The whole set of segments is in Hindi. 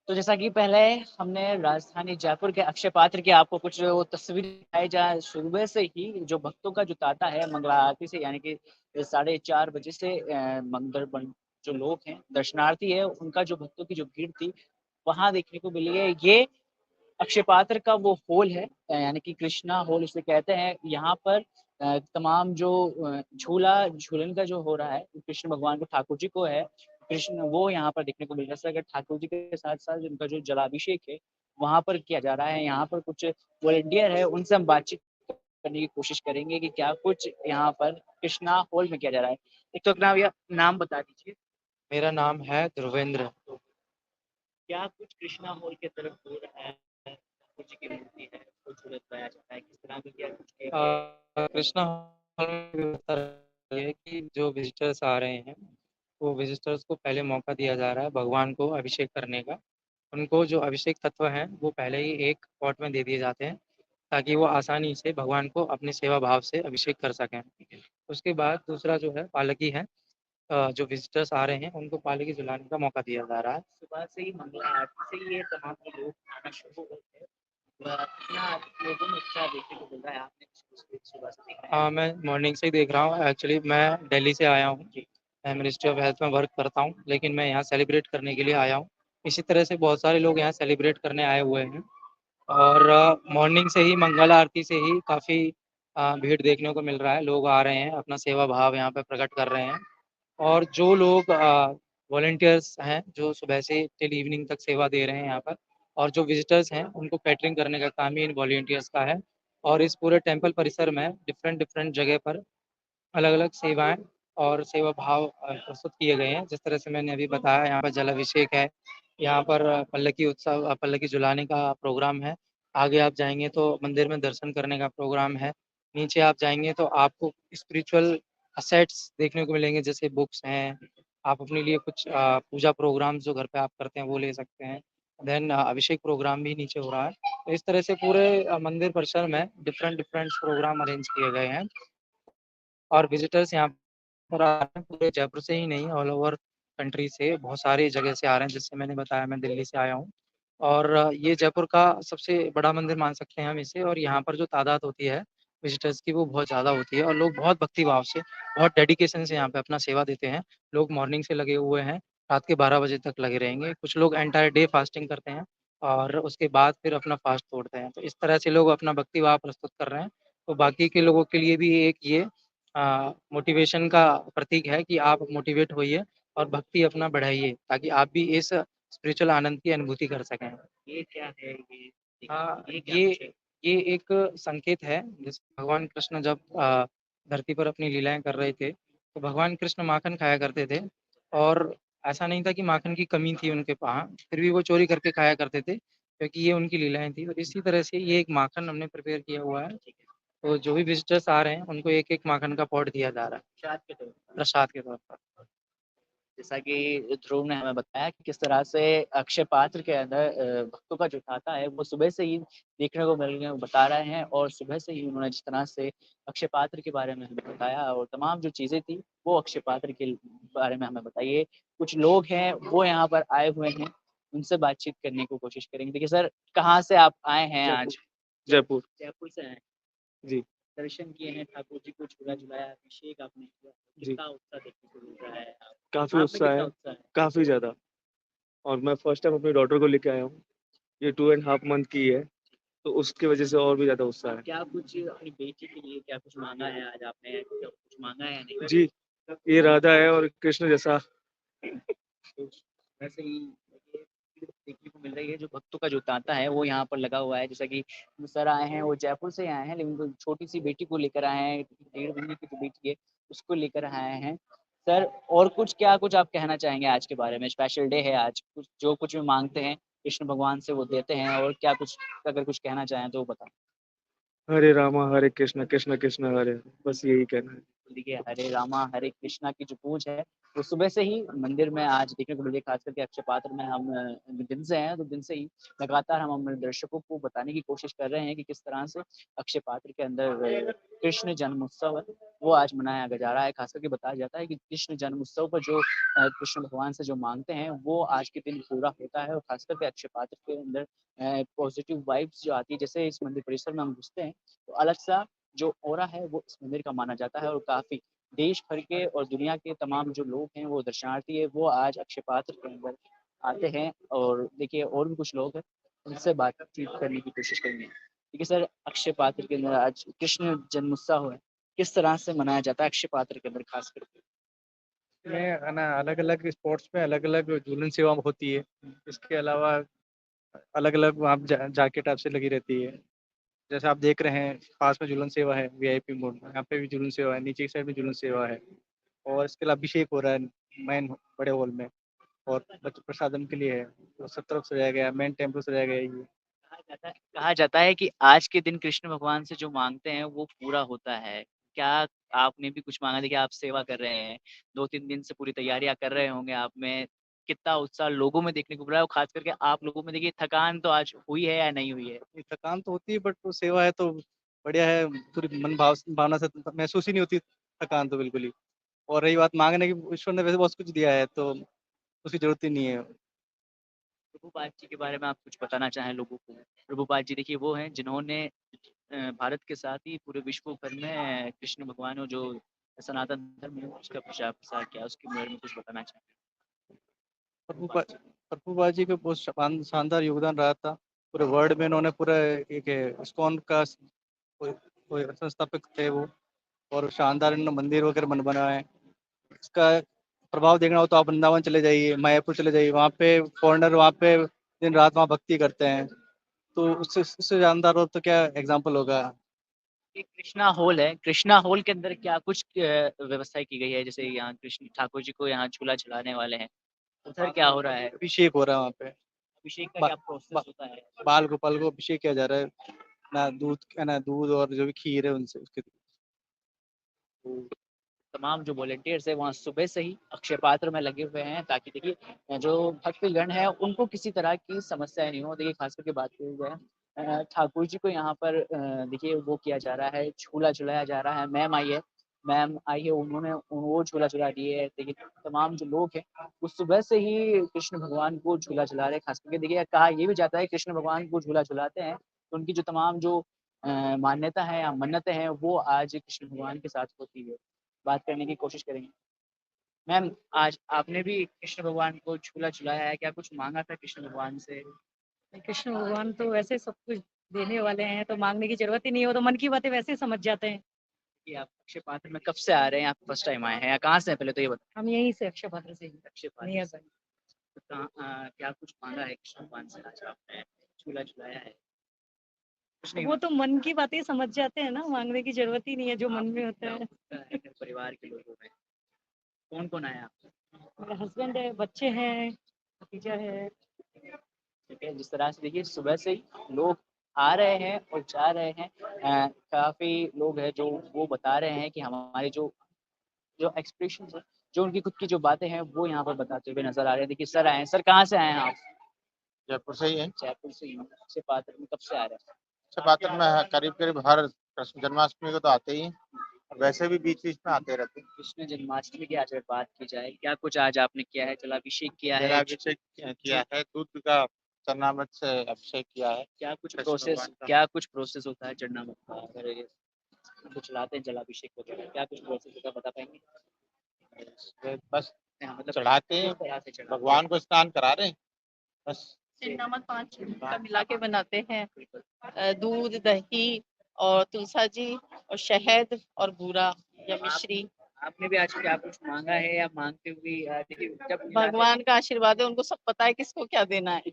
तो जैसा कि पहले हमने राजधानी जयपुर के अक्षय पात्र की आपको कुछ वो तस्वीर दिखाई, जहाँ सुबह से ही जो भक्तों का जो तांता है मंगला आरती से, यानी कि 4:30 बजे से मंदिर बन जो लोग हैं, दर्शनार्थी है, उनका जो भक्तों की जो भीड़ थी, वहाँ देखने को मिली है। ये अक्षय पात्र का वो हॉल है, यानी कि कृष्णा हॉल इसे कहते हैं। यहाँ पर तमाम जो झूलन का जो हो रहा है, कृष्ण भगवान को, ठाकुर जी को है, कृष्ण वो यहाँ पर देखने को मिल रहा है। अगर ठाकुर जी के साथ-साथ उनका जो जलाभिषेक है, वहाँ पर किया जा रहा है। यहाँ पर कुछ वॉलंटियर है, उनसे हम बातचीत करने की कोशिश करेंगे कि क्या कुछ यहाँ पर कृष्णा हॉल में किया जा रहा है। एक तो अपना भैया नाम बता दीजिए। मेरा नाम है ध्रुवेंद्र। क्या कुछ कृष्णा हॉल की तरफ हो रहा है? ठाकुर जी की मूर्ति है, उसको झूला लगाया जाता है, किस तरह का क्या कुछ किया गया है? कृष्णा हॉल में व्यवस्था रही है कि जो विजिटर्स आ रहे हैं, वो विजिटर्स को पहले मौका दिया जा रहा है भगवान को अभिषेक करने का। उनको जो अभिषेक तत्व हैं, वो पहले ही एक पॉट में दे दिए जाते हैं, ताकि वो आसानी से भगवान को अपने सेवा भाव से अभिषेक कर सकें। उसके बाद दूसरा जो है पालकी है, जो विजिटर्स आ रहे हैं, उनको पालकी झुलाने का मौका दिया जा रहा है। सुबह से ही मंगला आरती से ही ये तमाम लोग आना शुरू हो गए थे। कितना लोगों में उत्साह देखने को मिल रहा है, आपने सुबह से देखा है? मैं मॉर्निंग से ही देख रहा हूँ। एक्चुअली मैं दिल्ली से आया हूँ। मैं मिनिस्ट्री ऑफ हेल्थ में वर्क करता हूँ, लेकिन मैं यहाँ सेलिब्रेट करने के लिए आया हूँ। इसी तरह से बहुत सारे लोग यहाँ सेलिब्रेट करने आए हुए हैं, और मॉर्निंग से ही मंगल आरती से ही काफ़ी भीड़ देखने को मिल रहा है। लोग आ रहे हैं, अपना सेवा भाव यहाँ पे प्रकट कर रहे हैं। और जो लोग वॉलंटियर्स हैं, जो सुबह से टिल इवनिंग तक सेवा दे रहे हैं यहाँ पर, और जो विजिटर्स हैं, उनको कैटरिंग करने का काम ही इन वॉलंटियर्स का है। और इस पूरे टेम्पल परिसर में डिफरेंट डिफरेंट जगह पर अलग-अलग सेवाएँ और सेवा भाव प्रस्तुत किए गए हैं। जिस तरह से मैंने अभी बताया, यहाँ पर जलाभिषेक है, यहाँ पर पल्लकी उत्सव, पल्लकी झुलाने का प्रोग्राम है। आगे आप जाएँगे तो मंदिर में दर्शन करने का प्रोग्राम है। नीचे आप जाएँगे तो आपको स्पिरिचुअल असेट्स देखने को मिलेंगे, जैसे बुक्स हैं। आप अपने लिए कुछ पूजा प्रोग्राम जो घर पे आप करते हैं, वो ले सकते हैं। देन अभिषेक प्रोग्राम भी नीचे हो रहा है। तो इस तरह से पूरे मंदिर परिसर में डिफरेंट डिफरेंट प्रोग्राम अरेंज किए गए हैं। और विजिटर्स यहाँ पर आ रहे हैं, पूरे जयपुर से ही नहीं, ऑल ओवर कंट्री से बहुत सारी जगह से आ रहे हैं। जैसे मैंने बताया, मैं दिल्ली से आया हूँ, और ये जयपुर का सबसे बड़ा मंदिर मान सकते हैं हम इसे। और यहाँ पर जो तादाद होती है विजिटर्स की, वो बहुत ज़्यादा होती है, और लोग बहुत भक्ति भाव से, बहुत डेडिकेशन से यहाँ पे अपना सेवा देते हैं। लोग मॉर्निंग से लगे हुए हैं, रात के 12 बजे तक लगे रहेंगे। कुछ लोग एंटायर डे फास्टिंग करते हैं, और उसके बाद फिर अपना फास्ट तोड़ते हैं। तो इस तरह से लोग अपना भक्ति भाव प्रस्तुत कर रहे हैं। तो बाकी के लोगों के लिए भी एक ये मोटिवेशन का प्रतीक है कि आप मोटिवेट होइए और भक्ति अपना बढ़ाइए, ताकि आप भी इस स्पिरिचुअल आनंद की अनुभूति कर सकें। ये क्या है ये? ये क्या ये कुछ है? ये एक संकेत है, जैसे भगवान कृष्ण जब धरती पर अपनी लीलाएँ कर रहे थे, तो भगवान कृष्ण माखन खाया करते थे, और ऐसा नहीं था कि माखन की कमी थी उनके वहाँ, फिर भी वो चोरी करके खाया करते थे, क्योंकि ये उनकी लीलाएँ थी। और इसी तरह से ये एक माखन हमने प्रिपेयर किया हुआ है। तो जो भी विज़िटर्स आ रहे हैं, उनको एक-एक माखन का पॉट दिया जा रहा है, प्रसाद के तौर पर। प्रसाद के तौर पर। जैसा कि ध्रुव ने हमें बताया कि किस तरह से अक्षय पात्र के अंदर भक्तों का जो तांता है वो सुबह से ही देखने को मिल गया, बता रहे हैं। और सुबह से ही उन्होंने जिस तरह से अक्षय पात्र के बारे में हमें बताया और तमाम जो चीज़ें थी वो अक्षय पात्र के बारे में हमें बताइए। कुछ लोग हैं वो यहाँ पर आए हुए हैं, उनसे बातचीत करने की कोशिश करेंगे। देखिए सर, कहाँ से आप आए हैं आज? जयपुर। जयपुर से आए हैं। जी। दर्शन किए हैं, ठाकुर जी को झूला झुलाया, अभिषेक आपने किया। जी। कितना उत्साह देखने को मिल रहा है? काफ़ी आप में उत्साह कितना है, उत्साह है? काफ़ी ज़्यादा। और मैं फर्स्ट टाइम अपनी डॉटर को लेके आया हूँ। ये 2 एंड हाफ मंथ की है, तो उसकी वज़ह से और भी ज़्यादा उत्साह है। क्या कुछ अपनी बेटी के लिए क्या कुछ माँगा है आज आपने? क्या कुछ माँगा है या नहीं? जी, ये राधा है और कृष्ण जैसा। तो वैसे ही ये देखने को मिल रही है, जो भक्तों का जो तांता है वो यहाँ पर लगा हुआ है। जैसा कि सर आए हैं, वो जयपुर से आए हैं, लेकिन छोटी-सी बेटी को लेकर आए हैं, 1.5 महीने की जो बेटी है, उसको लेकर आए हैं। सर, और कुछ क्या कुछ आप कहना चाहेंगे आज के बारे में? स्पेशल डे है आज, कुछ जो कुछ भी माँगते हैं, कृष्ण भगवान से वो देते हैं, और क्या कुछ अगर कुछ कहना चाहें तो बताएँ? हरे रामा हरे कृष्ण, कृष्ण कृष्ण हरे, बस यही कहना है। देखिए हरे रामा हरे कृष्णा की जो पूज है वो सुबह से ही मंदिर में आज देखने को मिली। खास करके अक्षय पात्र में हम दिन से हैं, तो दिन से ही लगातार हम अपने दर्शकों को बताने की कोशिश कर रहे हैं कि किस तरह से अक्षय पात्र के अंदर कृष्ण जन्मोत्सव है वो आज मनाया जा रहा है। खास करके बताया जाता है कि कृष्ण जन्मोत्सव पर जो कृष्ण भगवान से जो मांगते हैं वो आज के दिन पूरा होता है। और खास करके अक्षय पात्र के अंदर पॉजिटिव वाइब्स जो आती है, जैसे इस मंदिर परिसर में हम घुसते हैं तो अलग सा जो ऑरा है वो इस मंदिर का माना जाता है। और काफी देश भर के और दुनिया के तमाम जो लोग हैं वो दर्शनार्थी है वो आज अक्षय पात्र के अंदर आते हैं। और देखिए और भी कुछ लोग हैं उनसे बातचीत करने की कोशिश करेंगे। देखिए सर, अक्षय पात्र के अंदर आज कृष्ण जन्मोत्सव है, किस तरह से मनाया जाता है अक्षय पात्र के अंदर खास करके? में है ना अलग अलग स्पोर्ट्स में अलग अलग झूलन सेवा होती है। इसके अलावा अलग अलग वहाँ जाके टाइप से लगी रहती है। जैसे आप देख रहे हैं पास में झूलन सेवा है वीआईपी मोड में, यहाँ पे भी झूलन सेवा है, नीचे की साइड में झूलन सेवा है। और इसके अलावा अभिषेक हो रहा है मेन बड़े हॉल में, और बच्चे प्रसादम के लिए है तो सब तरफ सजाया गया है, मेन टेम्पल सजाया गया है ये। कहा जाता है कि आज के दिन कृष्ण भगवान से जो मांगते हैं वो पूरा होता है। क्या आपने भी कुछ मांगा? देखिए आप सेवा कर रहे हैं, 2-3 दिन से पूरी तैयारियां कर रहे होंगे, आप में कितना उत्साह लोगों में देखने को मिल रहा है और खास करके आप लोगों में देखिए थकान तो आज हुई है या नहीं हुई है? ये थकान तो होती है बट वो सेवा है तो बढ़िया है, पूरी मन भावना से महसूस ही नहीं होती थकान तो बिल्कुल ही। और रही बात मांगने की, ईश्वर ने वैसे बहुत कुछ दिया है तो उसकी जरूरत ही नहीं है। प्रभुपाद जी के बारे में आप कुछ बताना चाहें लोगों को? प्रभुपाद जी देखिए वो हैं जिन्होंने भारत के साथ ही पूरे विश्व भर में कृष्ण भगवान और जो सनातन धर्म है उसका प्रचार प्रसार किया, उसके बारे में कुछ बताना चाहें? प्रभुपा प्रभुपा जी का बहुत शानदार योगदान रहा था पूरे वर्ल्ड में। उन्होंने पूरा एक इस्कॉन का कोई संस्थापक थे वो, और शानदार इन्होंने मंदिर वगैरह बनाए हैं। इसका प्रभाव देखना हो तो आप वृंदावन चले जाइए, मायापुर चले जाइए, वहाँ पे फॉरेनर वहाँ पे दिन रात वहाँ भक्ति करते हैं। तो उससे शानदार और तो क्या एग्जाम्पल होगा। एक कृष्णा हॉल है, कृष्णा हॉल के अंदर क्या कुछ व्यवस्था की गई है? जैसे यहाँ कृष्ण ठाकुर जी को यहाँ झूला झुलाने वाले हैं, उधर क्या हो रहा है? अभिषेक हो रहा है वहाँ पे, अभिषेक का बा, क्या प्रोसेस बा, होता है? बाल गोपाल को अभिषेक किया जा रहा है ना दूध और जो भी खीर है उनसे उसके। तो तमाम जो वॉलंटियर्स है वहाँ सुबह से ही अक्षय पात्र में लगे हुए हैं ताकि देखिए जो भक्तगण है उनको किसी तरह की समस्याएं नहीं हो। देखिए खास करके बात की जाए ठाकुर जी को यहाँ पर देखिए वो किया जा रहा है, झूला झुलाया जा रहा है। मैम आई है, उन्होंने वो झूला झुला दिए है। देखिए तमाम जो लोग हैं वो सुबह से ही कृष्ण भगवान को झूला झुला रहे हैं। खास करके देखिए कहा ये भी जाता है कृष्ण भगवान को झूला झुलाते हैं तो उनकी जो तमाम जो मान्यता है या मन्नतें हैं वो आज कृष्ण भगवान के साथ होती है। बात करने की कोशिश करेंगे। मैम, आज आपने भी कृष्ण भगवान को झूला झुलाया है, क्या कुछ मांगा था कृष्ण भगवान से? कृष्ण भगवान तो वैसे सब कुछ देने वाले हैं तो मांगने की जरूरत ही नहीं है, वो तो मन की बातें वैसे ही समझ जाते हैं। कि आप अक्षय पात्र में कब से आ रहे हैं? आप फर्स्ट टाइम आए हैं या कहाँ से हैं? पहले तो ये बताएं। हम यहीं से अक्षय पात्र से ही अक्षय पात्र नियर से। बाय। तो क्या कुछ मांगा है कृष्ण भगवान से? आज आपने झूला झुलाया है, कुछ नहीं वो मांगा? तो मन की बातें ही समझ जाते हैं ना, मांगने की जरूरत ही नहीं है, जो मन में होता है। घर परिवार के लोगों में कौन कौन आया आपका? मेरा हस्बैंड है, बच्चे हैं, भतीजा है। ठीक है, जिस तरह से देखिए सुबह से ही लोग आ रहे हैं और जा रहे हैं। काफी लोग हैं जो वो बता रहे हैं कि हमारे जो जो एक्सप्रेशन है, जो उनकी खुद की जो बातें हैं वो यहाँ पर बताते हुए नजर आ रहे हैं। देखिए सर आए हैं। सर कहाँ से आए हैं आप? जयपुर से ही है। जयपुर से ही। अक्षय पात्र में कब से आ रहे हैं? पात्र में करीब करीब हर कृष्ण जन्माष्टमी को तो आते ही हैं, और वैसे भी बीच बीच में आते रहते हैं। कृष्ण जन्माष्टमी की आज अगर बात की जाए, क्या कुछ आज आपने किया है? जलाभिषेक किया है? जलाभिषेक किया है, दूध का चरणामृत से अभिषेक किया है। क्या कुछ प्रोसेस होता है चरणामृत का? अगर ये कुछ लाते हैं जलाभिषेक वगैरह, क्या कुछ प्रोसेस होता है बता पाएंगे? बस मतलब चढ़ाते हैं, किस तरह से चढ़ाते हैं? भगवान को स्नान करा रहे हैं बस। नमक 5 का मिला के बनाते हैं। दूध, दही और तुलसा जी और शहद और बूरा या मिश्री। आपने भी आज क्या कुछ मांगा है या मांगते हुए देखिए जब भगवान का आशीर्वाद है, उनको सब पता है किसको क्या देना है,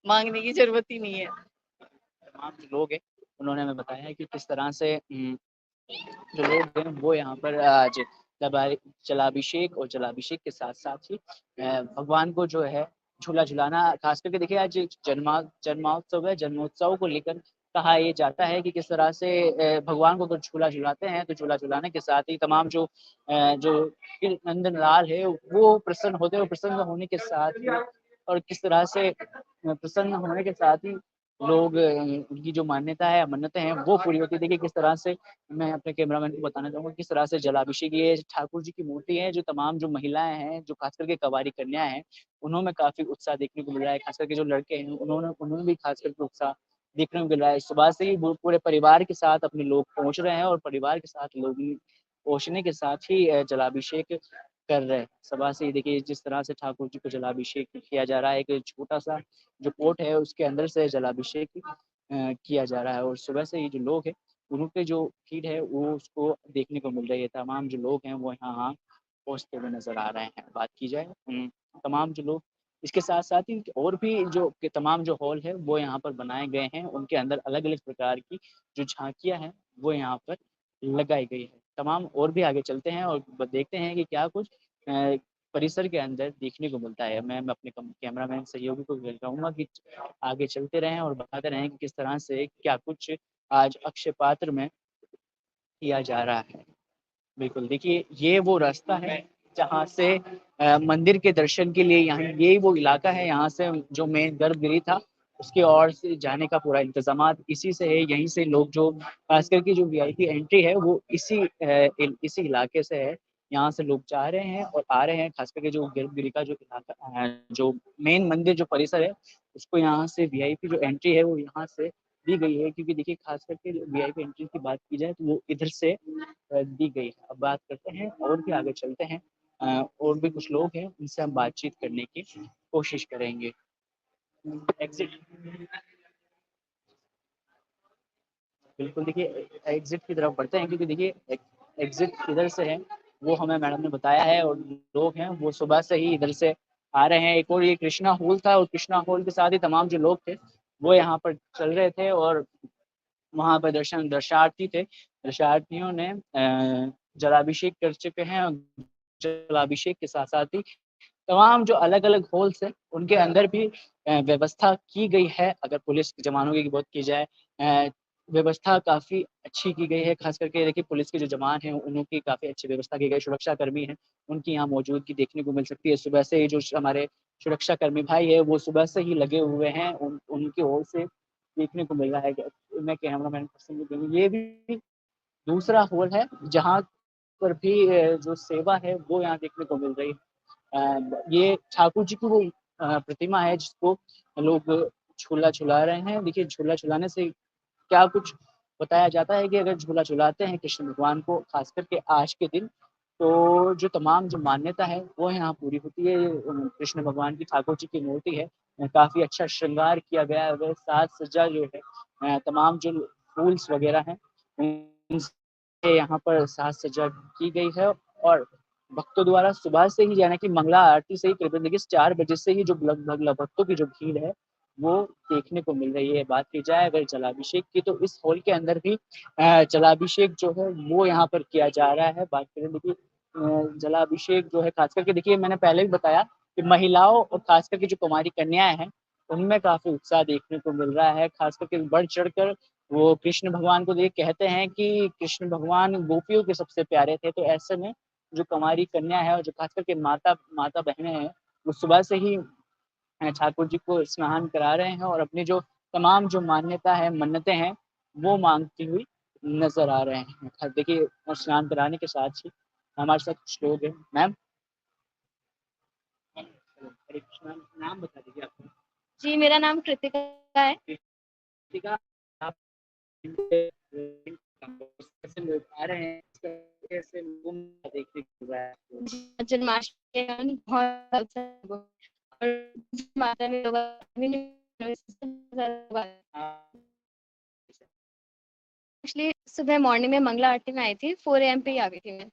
मांगने की जरूरत ही नहीं है। तमाम जो लोग हैं उन्होंने हमें बताया है कि किस तरह से जो लोग हैं वो यहाँ पर आज जलाभिषेक और जलाभिषेक के साथ साथ ही भगवान को जो है झूला झुलाना। खास करके देखिए आज जन्मोत्सव है, जन्मोत्सव को लेकर कहा ये जाता है कि किस तरह से भगवान को अगर झूला झुलाते हैं तो झूला झुलाने के साथ ही तमाम जो नंदनलाल है वो प्रसन्न होते हैं, और प्रसन्न होने के साथ ही और किस तरह से प्रसन्न होने के साथ ही लोग उनकी जो मान्यता है, मन्नतें हैं वो पूरी होती है। देखिए किस तरह से मैं अपने कैमरामैन को बताना चाहूँगा किस तरह से जलाभिषेक ये ठाकुर जी की मूर्ति है, जो तमाम जो महिलाएँ हैं, जो खास करके कवारी कन्याएँ हैं, उन्होंने काफ़ी उत्साह देखने को मिल रहा है। खास करके जो लड़के हैं उन्होंने भी खास करके उत्साह देखने को मिल रहा है। सुबह से ही वो पूरे परिवार के साथ अपने लोग पहुँच रहे हैं और परिवार के साथ लोग पहुँचने के साथ ही जलाभिषेक कर रहे हैं। सुबह से ही देखिए जिस तरह से ठाकुर जी को जलाभिषेक किया जा रहा है, एक छोटा-सा जो पोट है उसके अंदर से जलाभिषेक किया जा रहा है, और सुबह से ही जो लोग हैं उनके जो भीड़ है वो उसको देखने को मिल रही है। तमाम जो लोग हैं वो यहाँ पहुँचते हुए नज़र आ रहे हैं। बात की जाए तमाम जो लोग इसके साथ-साथ ही और भी जो के तमाम जो हॉल है वो यहाँ पर बनाए गए हैं, उनके अंदर अलग-अलग प्रकार की जो झाँकियाँ हैं वो यहाँ पर लगाई गई है। तमाम और भी आगे चलते हैं और देखते हैं कि क्या कुछ परिसर के अंदर देखने को मिलता है। मैं अपने कैमरामैन सहयोगी को कहूँगा कि आगे चलते रहें और बताते रहें कि किस तरह से क्या कुछ आज अक्षय पात्र में किया जा रहा है। बिल्कुल, देखिए ये वो रास्ता है जहाँ से मंदिर के दर्शन के लिए यहाँ यही वो इलाका है, यहाँ से जो मेन गर्भगृह था उसकी ओर से जाने का पूरा इंतज़ामात इसी से है। यहीं से लोग जो खास करके जो वीआईपी एंट्री है वो इसी इलाके से है। यहाँ से लोग जा रहे हैं और आ रहे हैं, खास करके जो गर्भगृह का जो इलाका जो मेन मंदिर जो परिसर है उसको यहाँ से वीआईपी जो एंट्री है वो यहाँ से दी गई है, क्योंकि देखिए खास करके वीआईपी एंट्री की बात की जाए तो वो इधर से दी गई है। अब बात करते हैं और भी आगे चलते हैं, और भी कुछ लोग हैं उनसे हम बातचीत करने की कोशिश करेंगे। एग्जिट बिल्कुल, देखिए एग्जिट की तरफ बढ़ते हैं, क्योंकि देखिए एग्जिट किधर से है वो हमें मैडम ने बताया है, और लोग हैं वो सुबह से ही इधर से आ रहे हैं। एक और ये कृष्णा हॉल था, और कृष्णा हॉल के साथ ही तमाम जो लोग थे वो यहाँ पर चल रहे थे, और वहाँ पर दर्शनार्थी थे। दर्शनार्थियों ने जलाभिषेक कर चुके हैं, और जलाभिषेक के साथ-साथ ही तमाम जो अलग-अलग हॉल्स हैं, उनके अंदर भी व्यवस्था की गई है। अगर पुलिस के जवानों की बात की जाए, व्यवस्था काफ़ी अच्छी की गई है। ख़ास करके देखिए पुलिस के जो जवान हैं, उनकी काफ़ी अच्छी व्यवस्था की गई है। सुरक्षाकर्मी हैं, उनकी यहाँ मौजूदगी देखने को मिल सकती है। सुबह से ही जो हमारे सुरक्षाकर्मी भाई हैं, वो सुबह से ही लगे हुए हैं। उनकी ओर से देखने को मिल रहा है। मैं कैमरामैन पर्सन को दूँगी। ये भी दूसरा हॉल है, जहाँ पर भी जो सेवा है, वो यहाँ देखने को मिल रही है। ये ठाकुर जी की वो प्रतिमा है जिसको लोग झूला झुला रहे हैं। देखिए झूला झुलाने से क्या कुछ बताया जाता है कि अगर झूला झुलाते हैं कृष्ण भगवान को, खास करके आज के दिन, तो जो तमाम जो मान्यता है वो यहाँ पूरी होती है। कृष्ण भगवान की ठाकुर जी की मूर्ति है, काफ़ी अच्छा श्रृंगार किया गया है, वह साज सज्जा जो है तमाम जो फूल्स वगैरह हैं उनसे यहाँ पर साज सज्जा की गई है, और भक्तों द्वारा सुबह से ही यानी कि मंगला आरती से ही करीबन देखिए 4 बजे से ही जो लगभग भक्तों की जो भीड़ है वो देखने को मिल रही है। बात की जाए अगर जलाभिषेक की, तो इस हॉल के अंदर भी जलाभिषेक जो है वो यहाँ पर किया जा रहा है। बात करें देखिए जलाभिषेक जो है खास करके देखिए मैंने पहले भी बताया कि महिलाओं और खास करके जो कुमारी कन्याएं हैं उनमें काफ़ी उत्साह देखने को मिल रहा है। खास करके बढ़-चढ़-कर वो कृष्ण भगवान को देख कहते हैं कि कृष्ण भगवान गोपियों के सबसे प्यारे थे, तो ऐसे में जो कुमारी कन्या है और जो खास करके माता बहनें हैं, वो सुबह से ही ठाकुर जी को स्नान करा रहे हैं और अपनी जो तमाम जो मान्यता है, मन्नतें हैं, वो माँगती हुई नज़र आ रहे हैं। देखिए स्नान कराने के साथ ही हमारे साथ कुछ लोग हैं। मैम हरे कृष्णा, नाम बता दीजिए अपना। जी, मेरा नाम कृतिका है। कृतिका, आप कैसे लोग आ रहे हैं, कैसे लोगों को देखने को मिल रहा है? जन्माष्टमी के कारण बहुत उत्साह और माता में लोग एक्चुअली सुबह मॉर्निंग में मंगला आरती में आई थी, 4 AM पे ही आ गई थी मैं।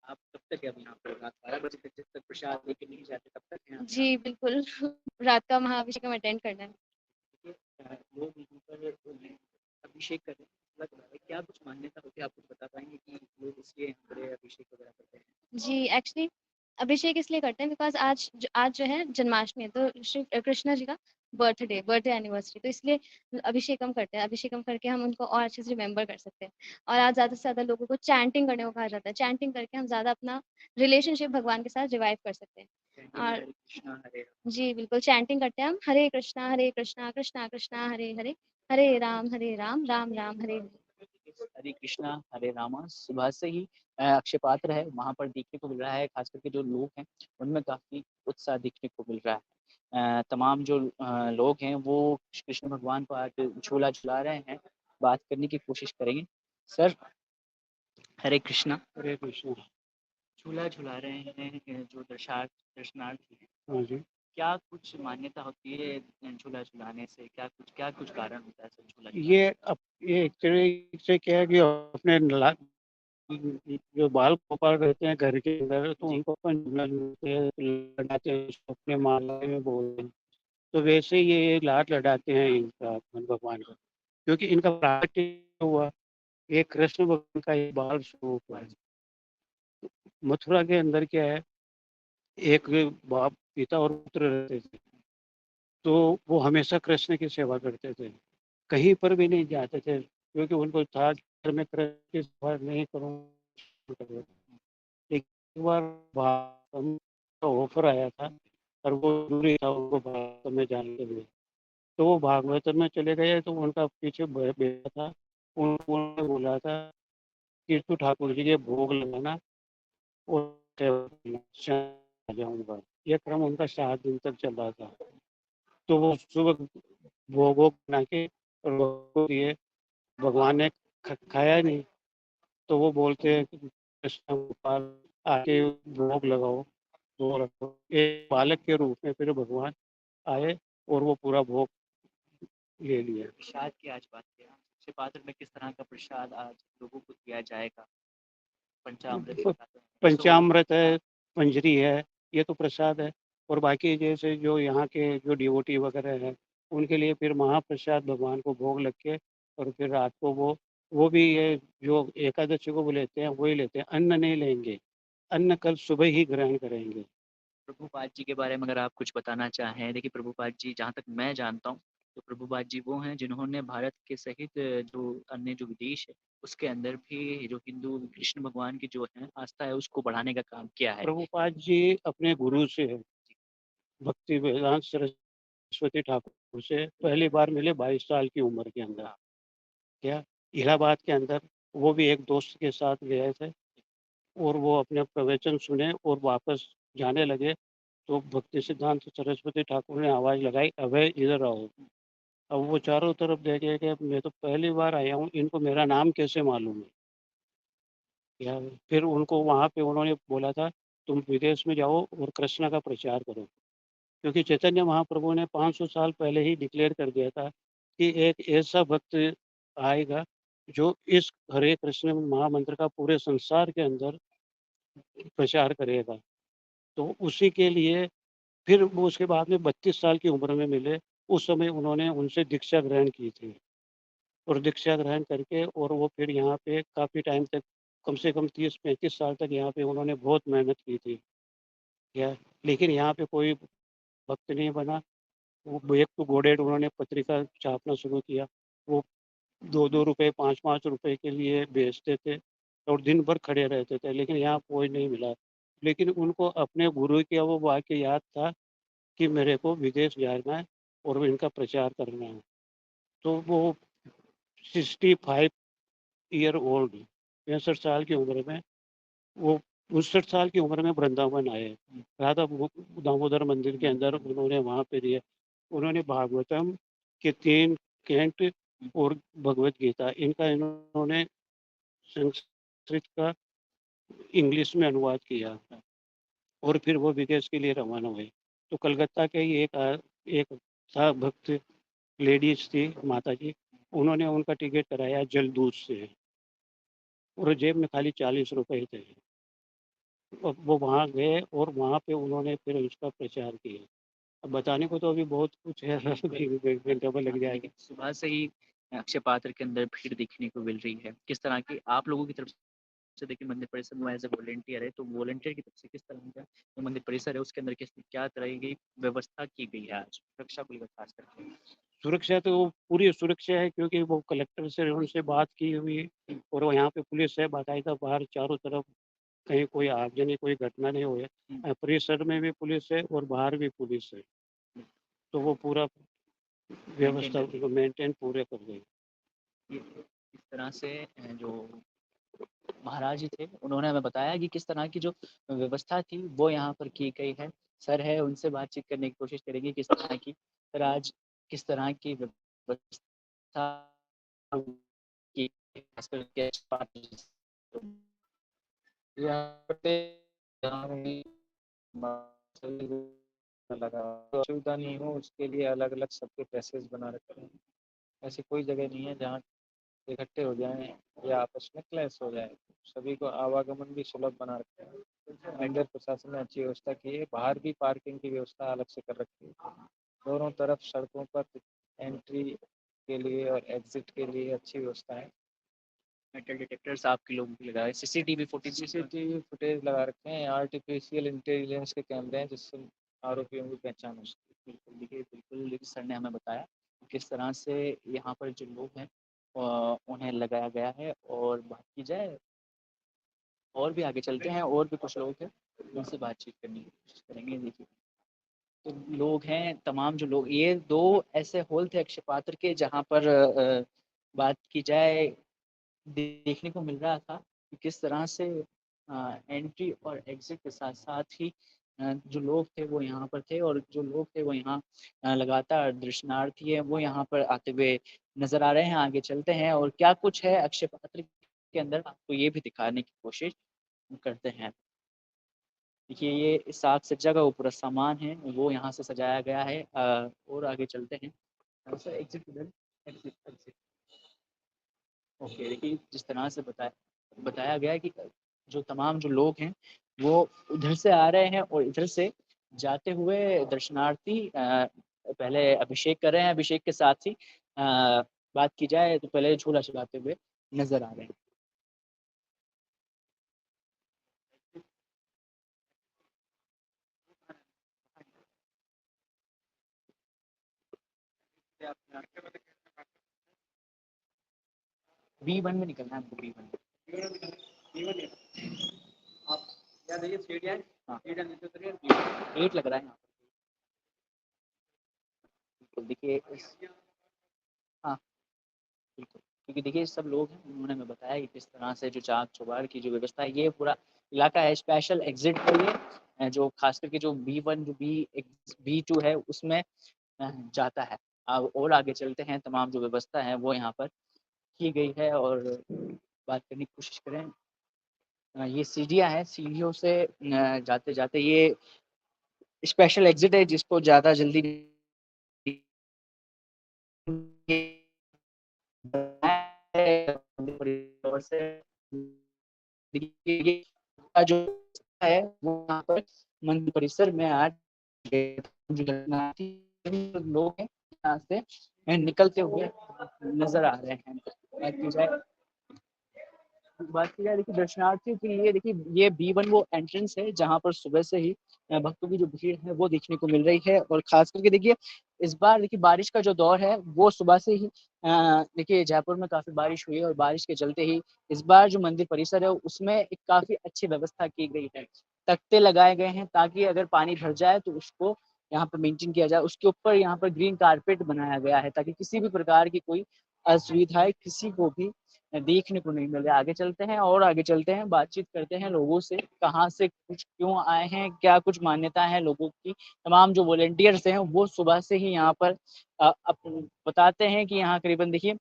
आप कब तक अब यहाँ पर रात 12 बजे तक जब तक प्रसाद लेके नहीं जाते तब तक हैं आप? जी, बिल्कुल रात का महाअभिषेक हम अटेंड करना है। लोग यहाँ पर अभिषेक कर रहे हैं, लग रहा है क्या कुछ मान्यता होती है, आप कुछ बता पाएंगे कि लोग इसलिए यहाँ पर अभिषेक वगैरह करते हैं? जी, एक्चुअली अभिषेक इसलिए करते हैं बिकॉज़ आज जो है जन्माष्टमी है, तो श्री कृष्ण जी का बर्थडे एनिवर्सरी, तो इसलिए अभिषेकम करते हैं। अभिषेकम करके हम उनको और अच्छे से रिमेंबर कर सकते हैं। और आज ज़्यादा से ज़्यादा लोगों को चैंटिंग करने को कहा जाता है। चैंटिंग करके हम ज़्यादा अपना रिलेशनशिप भगवान के साथ रिवाइव कर सकते हैं। और हरे कृष्णा हरे राम। जी, बिल्कुल चैंटिंग करते हैं हम, हरे कृष्णा कृष्णा कृष्णा हरे हरे, हरे राम राम राम हरे हरे। हरे कृष्णा हरे रामा सुबह से ही अक्षय पात्र है वहाँ पर देखने को मिल रहा है, खास करके जो लोग हैं उनमें काफी उत्साह देखने को मिल रहा है। तमाम जो लोग हैं वो कृष्ण भगवान को आज झूला झुला रहे हैं। बात करने की कोशिश करेंगे। सर हरे कृष्णा। हरे कृष्णा। झूला झुला रहे हैं जो दर्शनार्थी हैं, हाँ जी। क्या कुछ मान्यता होती है झूला झुलाने से? क्या कुछ कारण होता है सर झूला झुलाने ये एक तरह से क्या है कि अपने जो बाल गोपाल रहते हैं घर के अंदर, तो जी। उनको अपन झूला झूलते हैं, लड़ाते हैं, उसको अपने माला में बोलते हैं। तो वैसे ही ये लाड लड़ाते हैं इनका भगवान का, क्योंकि इनका प्राकट्य हुआ, ये कृष्ण भगवान का ये बाल स्वरूप है। मथुरा के अंदर क्या है, एक बाप पिता और पुत्र रहते थे, तो वो हमेशा कृष्ण की सेवा करते थे, कहीं पर भी नहीं जाते थे, क्योंकि उनको था कि अगर मैं कृष्ण की सेवा नहीं करूँ। एक बार भागवतम का ऑफर आया था और वो जरूरी था उनको भागवतम में जाने के लिए, तो वो भागवतम में चले गए। तो उनका पीछे बेटा था, उन्होंने बोला था कि तू ठाकुर जी के भोग लगाना और सेवा करना, शाम आ जाऊंगा। ये क्रम उनका 7 दिन तक चल रहा था। तो वो सुबह भोग वोग बना के और भगवान को दिए, भगवान ने खाया नहीं। तो वो बोलते हैं कि कृष्ण गोपाल आके भोग लगाओ, भोग रखो। एक बालक के रूप में फिर भगवान आए और वो पूरा भोग ले लिया। प्रसाद की आज बात किया, अक्षय पात्र में किस तरह का प्रसाद आज लोगों को दिया जाएगा? पंचामृत पंचामृत है, पंजरी है, ये तो प्रसाद है। और बाकी जैसे जो यहाँ के जो डिवोटी वगैरह है, उनके लिए फिर महाप्रसाद भगवान को भोग लग के, और फिर रात को वो भी ये जो एकादशी को वो लेते हैं वही लेते हैं, अन्न नहीं लेंगे। अन्न कल सुबह ही ग्रहण करेंगे। प्रभुपाद जी के बारे में अगर आप कुछ बताना चाहें। देखिए प्रभुपाद जी जहाँ तक मैं जानता हूँ तो प्रभुपाद जी वो हैं जिन्होंने भारत के सहित जो अन्य जो विदेश है उसके अंदर भी जो हिंदू कृष्ण भगवान की जो है आस्था है उसको बढ़ाने का काम किया है। प्रभुपाद जी अपने गुरु से भक्ति वेदांत सरस्वती ठाकुर से पहली बार मिले 22 साल की उम्र के अंदर। क्या इलाहाबाद के अंदर वो भी एक दोस्त के साथ गए थे, और वो अपने प्रवचन सुने और वापस जाने लगे, तो भक्ति सिद्धांत सरस्वती ठाकुर ने आवाज़ लगाई, अभय इधर आओ। अब वो चारों तरफ देखे कि मैं तो पहली बार आया हूँ, इनको मेरा नाम कैसे मालूम है। या फिर उनको वहाँ पे उन्होंने बोला था, तुम विदेश में जाओ और कृष्ण का प्रचार करो, क्योंकि चैतन्य महाप्रभु ने 500 साल पहले ही डिक्लेयर कर दिया था कि एक ऐसा भक्त आएगा जो इस हरे कृष्ण महामंत्र का पूरे संसार के अंदर प्रचार करेगा। तो उसी के लिए फिर वो उसके बाद में 32 साल की उम्र में मिले। उस समय उन्होंने उनसे दीक्षा ग्रहण की थी, और दीक्षा ग्रहण करके और वो फिर यहाँ पे काफ़ी टाइम तक, कम से कम 30-35 साल तक यहाँ पे उन्होंने बहुत मेहनत की थी। क्या लेकिन यहाँ पे कोई भक्त नहीं बना। वो एक तो गोडेड उन्होंने पत्रिका छापना शुरू किया। वो 2-2 रुपए 5-5 रुपए के लिए बेचते थे और दिन भर खड़े रहते थे, लेकिन यहाँ कोई नहीं मिला। लेकिन उनको अपने गुरु का वो वाक्य याद था कि मेरे को विदेश जाना है और इनका प्रचार करना है। तो वो 65 ईयर ओल्ड, 65 साल की उम्र में, वो 59 साल की उम्र में वृंदावन आए। राधा दामोदर मंदिर के अंदर उन्होंने वहाँ पे दिए। उन्होंने भागवतम के 3 कैंट और भगवत गीता इनका इन्होंने संस्कृत का इंग्लिश में अनुवाद किया, और फिर वो विदेश के लिए रवाना हुए। तो कलकत्ता के ही एक था भक्त, लेडीज थी माता जी, उन्होंने उनका टिकट कराया जलदूत से, और जेब में खाली 40 रुपए थे। वो वहाँ गए और वहाँ पे उन्होंने फिर उसका प्रचार किया। अब बताने को तो अभी बहुत कुछ है, घंटा भर लग जाएगा। सुबह से ही अक्षय पात्र के अंदर भीड़ देखने को मिल रही है, किस तरह की आप लोगों की तरफ से देखिए मंदिर परिसर में एज ए वॉलंटियर है, तो वॉलंटियर की तरफ से किस तरह का जो मंदिर परिसर है उसके अंदर किस क्या तरह की व्यवस्था की गई है आज सुरक्षा को लेकर खास करके? सुरक्षा तो पूरी सुरक्षा है, क्योंकि वो कलेक्टर से उनसे बात की हुई और वो यहाँ पे पुलिस है बाकायदा, बाहर चारों तरफ कहीं कोई आगजनी कोई घटना नहीं हुई है। परिसर में भी पुलिस है और बाहर भी पुलिस है, तो वो पूरा व्यवस्था मेंटेन पूरे कर गई। ये इस तरह से जो महाराज जी थे उन्होंने हमें बताया कि किस तरह की जो व्यवस्था थी वो यहाँ पर की गई है। सर है उनसे बातचीत करने की कोशिश करेंगे किस तरह की। सर आज किस तरह की व्यवस्था की खास करके यहाँ पे लगा सुविधा नहीं हो उसके लिए अलग अलग सबके पैसेज बना रखे हैं। ऐसी कोई जगह नहीं है जहाँ इकट्ठे हो जाएं या आपस में क्लैश हो जाए। सभी को आवागमन भी सुलभ बना रखा है। मंदिर प्रशासन ने अच्छी व्यवस्था की है। बाहर भी पार्किंग की व्यवस्था अलग से कर रखी है। दोनों तरफ सड़कों पर एंट्री के लिए और एग्जिट के लिए अच्छी व्यवस्था है। मेटल डिटेक्टर्स आपके लोगों की लगाए, सीसीटीवी फुटेज लगा रखे हैं। आर्टिफिशियल इंटेलिजेंस के कैमरे हैं जिससे आरोपियों की पहचान हो सके। बिल्कुल सर ने हमें बताया किस तरह से यहाँ पर जो लोग हैं उन्हें लगाया गया है। और बात की जाए और भी आगे चलते हैं, और भी कुछ लोग हैं उनसे बातचीत करने की कोशिश करेंगे। देखिए तो लोग हैं तमाम जो लोग, ये दो ऐसे होल थे अक्षय पात्र के जहाँ पर बात की जाए देखने को मिल रहा था कि किस तरह से एंट्री और एग्जिट के साथ साथ ही जो लोग थे वो यहाँ पर थे, और जो लोग थे वो यहाँ लगातार दर्शनार्थी है वो यहाँ पर आते हुए नजर आ रहे हैं। आगे चलते हैं और क्या कुछ है अक्षय पात्र के अंदर आपको ये भी दिखाने की कोशिश करते हैं। देखिए ये साग सज्जा का वो पूरा सामान है वो यहाँ से सजाया गया है। और आगे चलते हैं। Sir exit okay. देखिए जिस तरह से बताया गया है कि जो तमाम जो लोग हैं वो उधर से आ रहे हैं और इधर से जाते हुए दर्शनार्थी पहले अभिषेक कर रहे हैं। अभिषेक के साथ ही बात की जाए तो पहले झूला चलाते हुए नजर आ रहे हैं। B1 में निकलना है हमको। B1 आप क्या देखिए सीट है। हाँ 8 लग रहा है यहाँ पर। देखिए हाँ बिल्कुल, क्योंकि देखिए सब लोग हैं उन्होंने हमें बताया कि किस तरह से जो चाक चौबाड़ की जो व्यवस्था है ये पूरा इलाका है स्पेशल एग्जिट के लिए जो खास करके जो B1 जो B2 है उसमें जाता है। अब और आगे चलते हैं तमाम जो व्यवस्था है वो यहाँ पर की गई है और बात करने की कोशिश करें। ये सीढ़ियाँ हैं, सीढ़ियों से जाते जाते ये स्पेशल एग्जिट है जिसको ज़्यादा जल्दी जो है वो यहाँ पर मंदिर परिसर में आज लोग हैं यहाँ से निकलते हुए नजर आ रहे हैं। बात की जाए देखिए दर्शनार्थियों के लिए देखिए ये B1 वो एंट्रेंस है जहाँ पर सुबह से ही भक्तों की जो भीड़ है वो देखने को मिल रही है। और खास करके देखिए इस बार देखिए बारिश का जो दौर है वो सुबह से ही देखिए जयपुर में काफ़ी बारिश हुई है और बारिश के चलते ही इस बार जो मंदिर परिसर है उसमें एक काफ़ी अच्छी व्यवस्था की गई है। तख्ते लगाए गए हैं ताकि अगर पानी भर जाए तो उसको यहाँ पर मेंटेन किया जाए। उसके ऊपर यहाँ पर ग्रीन कारपेट बनाया गया है ताकि किसी भी प्रकार की कोई असुविधाएं किसी को भी देखने को नहीं मिल रहा। आगे चलते हैं और आगे चलते हैं बातचीत करते हैं लोगों से कहाँ से कुछ क्यों आए हैं क्या कुछ मान्यता है लोगों की। तमाम जो वॉलंटियर्स हैं वो सुबह से ही यहाँ पर बताते हैं कि यहाँ करीबन देखिए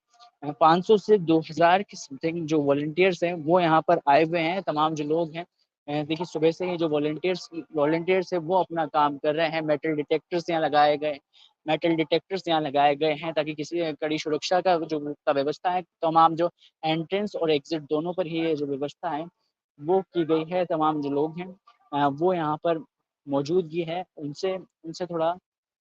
500 से 2000 की समथिंग जो वॉलंटियर्स हैं वो यहाँ पर आए हुए हैं। तमाम जो लोग हैं देखिए सुबह से ही जो वॉलंटियर्स है वो अपना काम कर रहे हैं। मेटल डिटेक्टर्स यहाँ लगाए गए हैं ताकि किसी कड़ी सुरक्षा का जो व्यवस्था है तमाम जो एंट्रेंस और एग्जिट दोनों पर ही जो व्यवस्था है वो की गई है। तमाम जो लोग हैं वो यहाँ पर मौजूदगी है उनसे थोड़ा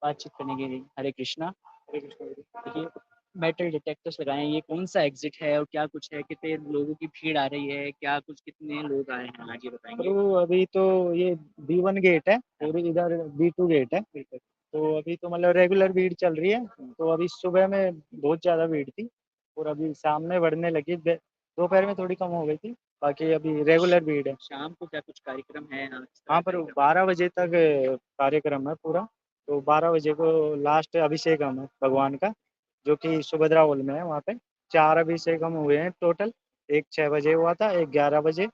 बातचीत करने के लिए। हरे कृष्णा देखिए मेटल डिटेक्टर्स लगाए हैं, ये कौन-सा एग्ज़िट है और क्या कुछ है? कितने लोगों की भीड़ आ रही है? क्या कुछ कितने लोग आए हैं आज, ये बताएँगे? तो अभी तो ये B1 गेट है और इधर B2 गेट है। तो अभी तो मतलब रेगुलर भीड़ चल रही है। तो अभी सुबह में बहुत ज़्यादा भीड़ थी और अभी शाम में बढ़ने लगी। दोपहर में थोड़ी कम हो गई थी, बाकी अभी रेगुलर भीड़ है। शाम को क्या कुछ कार्यक्रम है यहाँ? हाँ, पर 12 बजे तक कार्यक्रम है पूरा। तो 12 बजे को लास्ट अभिषेकम है भगवान का, जो कि सुभद्रा हॉल में है। वहाँ पे 4 अभिषेकम हुए हैं टोटल। एक 6 बजे हुआ था, एक 11 बजे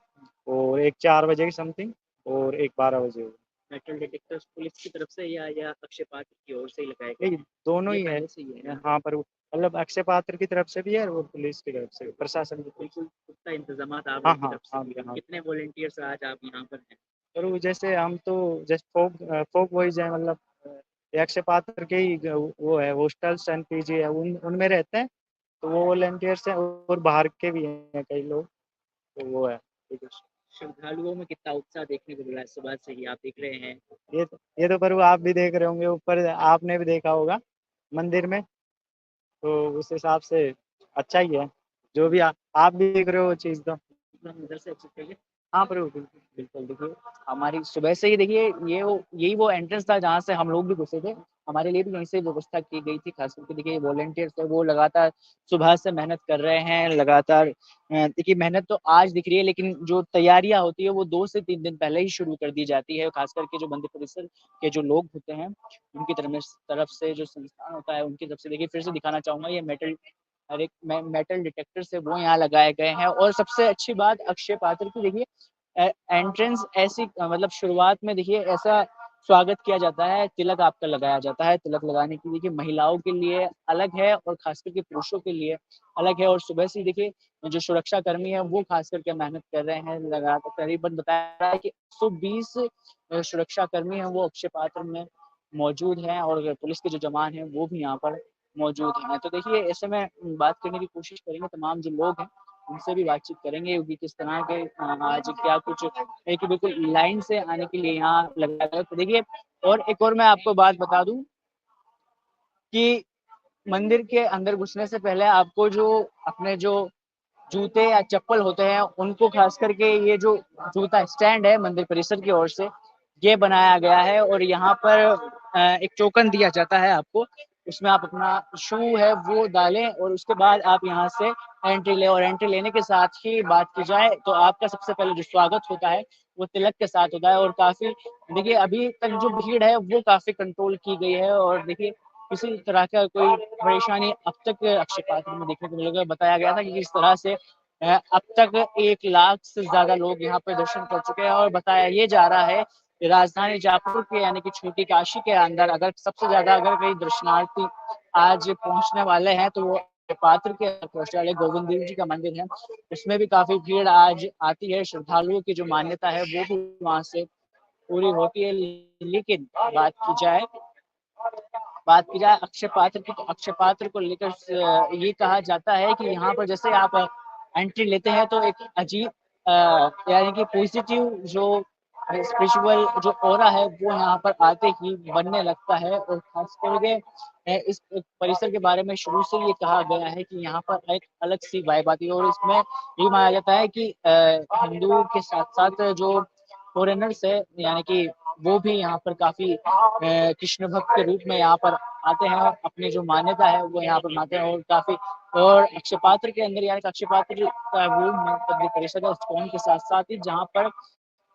और एक 4 बजे की समथिंग और एक 12 बजे हुआ। मेटल डिटेक्टर्स पुलिस की तरफ से या अक्षय पात्र की ओर से ही लगाए गए? नहीं, दोनों ये ही है। पहले से ही है। हाँ, पर मतलब अक्षय पात्र की तरफ से भी है और पुलिस की तरफ से भी, प्रशासन की तरफ से। बिल्कुल पुख्ता इंतज़ामात आप हाँ, लोग की हाँ, तरफ से हाँ, किए गए। हाँ। कितने वॉलंटियर्स आज आप यहाँ पर हैं? और वो जैसे हम तो जैसे फोक वॉइस है, मतलब ये अक्षय पात्र के ही वो है, हॉस्टल्स एंड पीजी है, उनमें रहते हैं। तो वो वॉलंटियर्स हैं और बाहर के भी हैं कई लोग। तो वो है। श्रद्धालुओं में कितना उत्साह देखने को मिला है सुबह से ही, आप देख रहे हैं। ये तो प्रभु आप भी देख रहे होंगे, ऊपर आपने भी देखा होगा मंदिर में। तो उस हिसाब से अच्छा ही है, जो भी आप भी देख रहे हो वो चीज़ तो। हम इधर से एक्सेप्ट करिए। हाँ प्रभु, बिल्कुल। बिल्कुल, देखिए हमारी सुबह से ही देखिए यही वो एंट्रेंस था जहाँ से हम लोग भी घुसे थे। हमारे लिए भी यहीं से व्यवस्था की गई थी, खास करके देखिए वॉलंटियर्स है वो लगातार सुबह से मेहनत कर रहे हैं लगातार। देखिए मेहनत तो आज दिख रही है, लेकिन जो तैयारियाँ होती है वो 2 से 3 दिन पहले ही शुरू कर दी जाती है। खास करके जो मंदिर परिसर के जो लोग होते हैं, उनकी तरफ से जो संस्थान होता है उनकी तरफ से देखिए फिर से दिखाना चाहूँगा ये मेटल डिटेक्टर्स है वो यहाँ लगाए गए हैं। और सबसे अच्छी बात अक्षय पात्र की देखिए एंट्रेंस ऐसी मतलब शुरुआत में देखिए ऐसा स्वागत किया जाता है, तिलक आपका लगाया जाता है। तिलक लगाने की देखिए महिलाओं के लिए अलग है और खास करके पुरुषों के लिए अलग है। और सुबह से ही देखिए जो सुरक्षा कर्मी है वो खास करके मेहनत कर रहे हैं। लगातार करीबन बताया रहा है कि 120 सुरक्षा कर्मी हैं वो अक्षय पात्र में मौजूद हैं और पुलिस के जो जवान हैं वो भी यहाँ पर मौजूद हैं। तो देखिए ऐसे में बात करने की कोशिश करेंगे तमाम जो लोग हैं उनसे भी बातचीत करेंगे कि किस तरह के आज क्या कुछ है कि बिल्कुल लाइन से आने के लिए यहाँ लगाया गया। तो देखिए और एक और मैं आपको बात बता दूं कि मंदिर के अंदर घुसने से पहले आपको जो अपने जो जूते या चप्पल होते हैं उनको खास करके ये जो जूता स्टैंड है मंदिर परिसर की ओर से ये बनाया गया है और यहाँ पर एक टोकन दिया जाता है आपको, उसमें आप अपना शू है वो डालें और उसके बाद आप यहाँ से एंट्री लें। और एंट्री लेने के साथ ही बात की जाए तो आपका सबसे पहले जो स्वागत होता है वो तिलक के साथ होता है। और काफी देखिए अभी तक जो भीड़ है वो काफी कंट्रोल की गई है और देखिए किसी तरह का कोई परेशानी अब तक अक्षय पात्र में देखने को मिलेगा। बताया गया था कि किस तरह से अब तक 1 लाख से ज्यादा लोग यहाँ पे दर्शन कर चुके हैं। और बताया ये जा रहा है कि राजधानी जयपुर के यानी कि छोटी काशी के अंदर अगर सबसे ज्यादा अगर कई दर्शनार्थी आज पहुंचने वाले हैं तो वो पात्र के पहुंचने वाले गोविंद देव जी का मंदिर है, उसमें भी काफी भीड़ आज आती है। श्रद्धालुओं की जो मान्यता है वो भी वहां से पूरी होती है। लेकिन बात की जाए अक्षय पात्र की, तो अक्षय पात्र को लेकर ये कहा जाता है कि यहाँ पर जैसे आप एंट्री लेते हैं तो एक अजीब यानी कि पॉजिटिव जो स्पिरिचुअल जो ऑरा है वो यहाँ पर आते ही बनने लगता है। और खास करके इस परिसर के बारे में शुरू से ये कहा गया है कि यहाँ पर एक अलग सी वाइब आती है और इसमें ये माना जाता है कि हिंदू के साथ साथ जो फॉरेनर्स है यानी कि वो भी यहाँ पर काफी कृष्ण भक्त के रूप में यहाँ पर आते हैं और अपनी जो मान्यता है वो यहाँ पर मानते हैं। और काफी और अक्षय पात्र के अंदर यानी अक्षय पात्र का वो मंदिर परिषद है उसको के साथ साथ ही जहाँ पर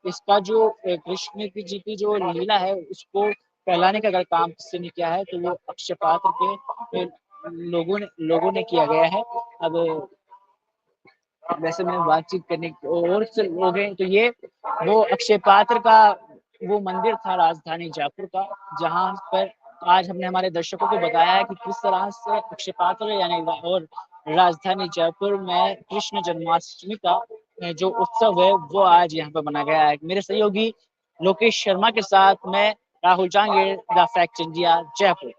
इसका जो कृष्ण जी की जो लीला है उसको फैलाने का अगर काम किसी ने किया है तो वो अक्षय पात्र के लोगों ने किया गया है। अब वैसे में बातचीत करने और से लोग हैं तो ये वो अक्षय पात्र का वो मंदिर था राजधानी जयपुर का, जहाँ पर आज हमने हमारे दर्शकों को बताया है कि किस तरह से अक्षय पात्र यानी और राजधानी जयपुर में कृष्ण जन्माष्टमी का जो उत्सव है वो आज यहाँ पर मनाया गया है। मेरे सहयोगी लोकेश शर्मा के साथ मैं Rahul Jangir, the fact India, Jaipur.